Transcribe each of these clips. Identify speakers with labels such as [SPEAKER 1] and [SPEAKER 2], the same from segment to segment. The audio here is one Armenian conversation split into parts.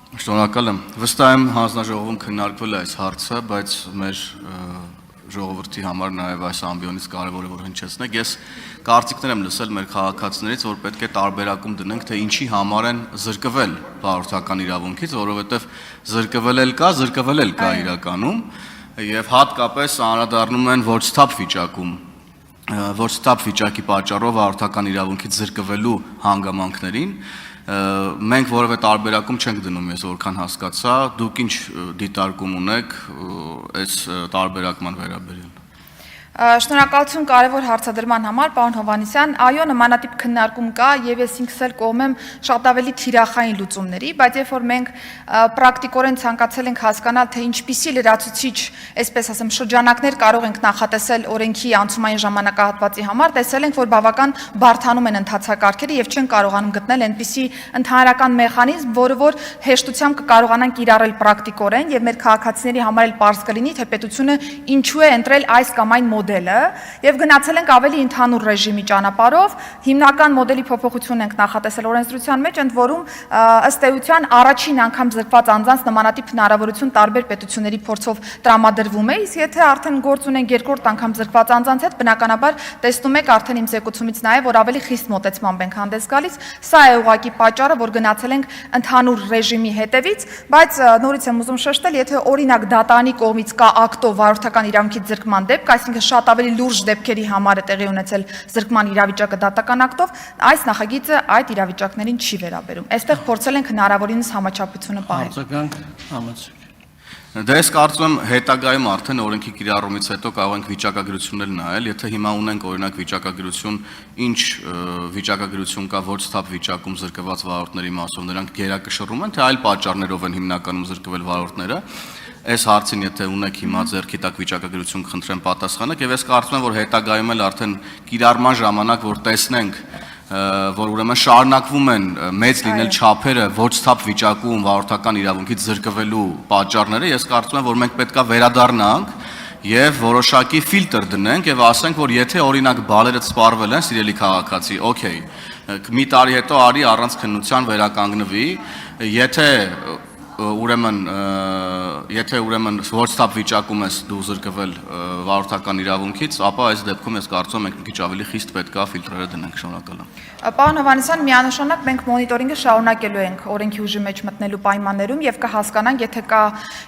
[SPEAKER 1] Շնորհակալ եմ։ Վստահ եմ հանձնաժողովում քննարկվել է այս հարցը, բայց մեր ժողովրդի համար նաև այս ամբիոնից կարևոր է որ հնչեցնեք։ Ես կարծիքներ եմ լսել մեր քաղաքացիներից, որ պետք է տարբերակում դնենք, թե ինչի համար են զրկվել վարորդական իրավունքից, որովհետև զրկվել էլ կա իրականում, եւ հատկապես անդրադառնում են ոչ ստապ վիճակի պատճառով վարորդական իրավունքից զրկվելու հանգամանքներին։ Մենք որևէ տարբերակում չենք դնում, ես որքան հասկացա, դուք ինչ դիտարկում ունեք այս տարբերակման վերաբերյալ։
[SPEAKER 2] Շնորհակալություն կարևոր հարցադրման համար, պարոն Հովհաննիսյան, այո, նմանատիպ քննարկում կա եւ ես ինքս էլ կողմ եմ շատ ավելի թիրախային լուծումների, բայց երբ որ մենք պրակտիկորեն ցանկացել ենք հասկանալ, թե ինչպիսի լրացուցիչ, այսպես ասեմ, շրջանակներ կարող ենք նախատեսել օրենքի անցումային ժամանակահատվածի համար, տեսել ենք, որ բավական բարդանում են ընթացակարգերը եւ չեն կարողանում գտնել այնպիսի ընդհանրական մեխանիզմ, որը որ հեշտությամբ կկարողանան կիրառել պրակտիկորեն եւ մեր քաղաքացիների համար էլ պարզ կլինի, թե պետությունը ինչու է ընտրել այս կամ այն եւ գնացել ենք ավելի ընդհանուր ռեժիմի ճանապարհով, հիմնական մոդելի փոփոխություն ենք նախատեսել օրենսդրության մեջ, ընդ որում ըստ էության առաջին անգամ զրկված անձանց նմանատիպ հնարավորություն տարբեր պետությունների փորձով տրամադրվում է, իսկ եթե արդեն գործ ունենք երկրորդ անգամ զրկված անձանց հետ, բնականաբար տեսնում եք արդեն իմ զեկուցումից նաեւ, որ ավելի խիստ մոտեցմամբ ենք հանդես գալիս, սա է ուղղակի պատճառը, որ գնացել ենք ընդհանուր ռեժիմի հետևից, բայց նորից եմ ուզում շեշտել, եթե օրինակ դատարանի կողմից կա ակտով վարորդական իրավունքից զրկման դեպք, այսինքն շատ ավելի լուրջ դեպքերի համար է տեղի ունեցել զրկման իրավիճակը դատական ակտով, այս նախագիծը այդ իրավիճակներին չի վերաբերում։ Այստեղ փորձել ենք հնարավորինս համաչափությունը պահել։
[SPEAKER 1] Դե ես կարծում եմ հետագայում արդեն օրենքի կիրառումից հետո կարող ենք վիճակագրություններ նայել, եթե հիմա ունենք օրինակ վիճակագրություն, ինչ վիճակագրություն կա ոչ ստապ վիճակում զրկված վարորդների մասով, նրանք գերակշռում են, թե այլ պատճառներով են հիմնականում զրկվել վարորդները։ Այս հարցին եթե ունեք հիմա ձեռքի տակ վիճակագրություն կխնդրեմ պատասխանեք եւ ես կարծում եմ որ հետագայում էլ արդեն կիրառման ժամանակ որ տեսնենք որ ուրեմն շարունակվում են մեծ լինել չափերը ոչ ստապ վիճակում վարորդական իրավունքից զրկվելու պատճառները, ես կարծում եմ որ մենք պետքա վերադառնանք եւ որոշակի ֆիլտր դնենք եւ ասենք որ եթե օրինակ բալերը սպառվել են սիրելի քաղաքացի, օքեյ, մի տարի հետո արի առանց քննության վերականգնվի, եթե ուրեմն ոչ ստապ վիճակում ես դու զրկվել վարորդական իրավունքից, ապա այս դեպքում ես կարծում եմ մենք մի քիչ ավելի խիստ պետք է ֆիլտրերը դնենք, շնորհակալ եմ։
[SPEAKER 2] Պարոն Հովհաննիսյան, միանշանակ մենք մոնիտորինգը շարունակելու ենք օրենքի ուժի մեջ մտնելու պայմաններում եւ կհասկանանք, եթե կա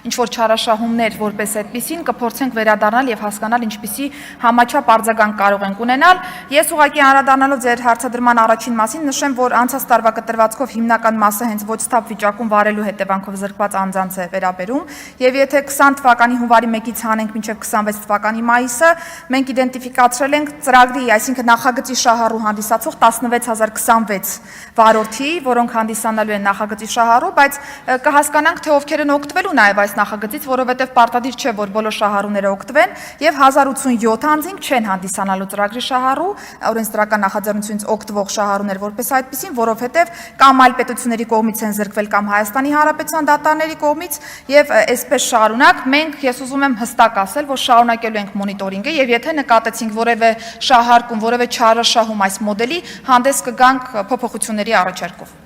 [SPEAKER 2] ինչ-որ չարաշահումներ որպես այդպեսին, կփորձենք վերադառնալ եւ հասկանալ ինչպիսի համաչափ արձագանք կարող ենք ունենալ։ Ես ուղղակի անդրադառնալով ձեր հարցադրման առաջին մասին նշեմ, որ անցած տարվա կտրվածքով հիմնական մասը հենց ոչ ստապ վիճակում վարելու հետևանքով զրկված անձանց է վերաբերում եւ եթե 20 թվականի հունվարի 1-ից հանենք մինչեւ 26 թվականի մայիսը, մենք իդենտիֆիկացրել ենք ծրագրի, այսինքն նախագծի շահառու հանդիսացող 16026 վարորդի, որոնք հանդիսանալու են նախագծի շահառու, բայց կհասկանանք, թե ովքեր են օգտվելու նաեւ այս նախագծից, որովհետեւ պարտադիր չէ, որ բոլոր շահառուները օգտվեն եւ 1087 անձինք չեն հանդիսանալու ծրագրի շահառու, օրենսդրական նախաձեռնությունից օգտվող շահառուներ որպես այդպեսին, որովհետեւ կամ այլ պետությունների կողմից են զրկվել կամ Հայաստանի Հանրապետության դատարանների կողմից եւ այսպես շարունակ մենք ես ուզում եմ հստակ ասել, որ շարունակելու ենք մոնիտորինգը եւ եթե նկատեցինք որևէ շահարկում, որևէ չարաշահում այս մոդելի, հանդես կգանք փոփոխությունների առաջարկով։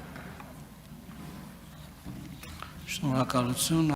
[SPEAKER 3] Շնորհակալություն։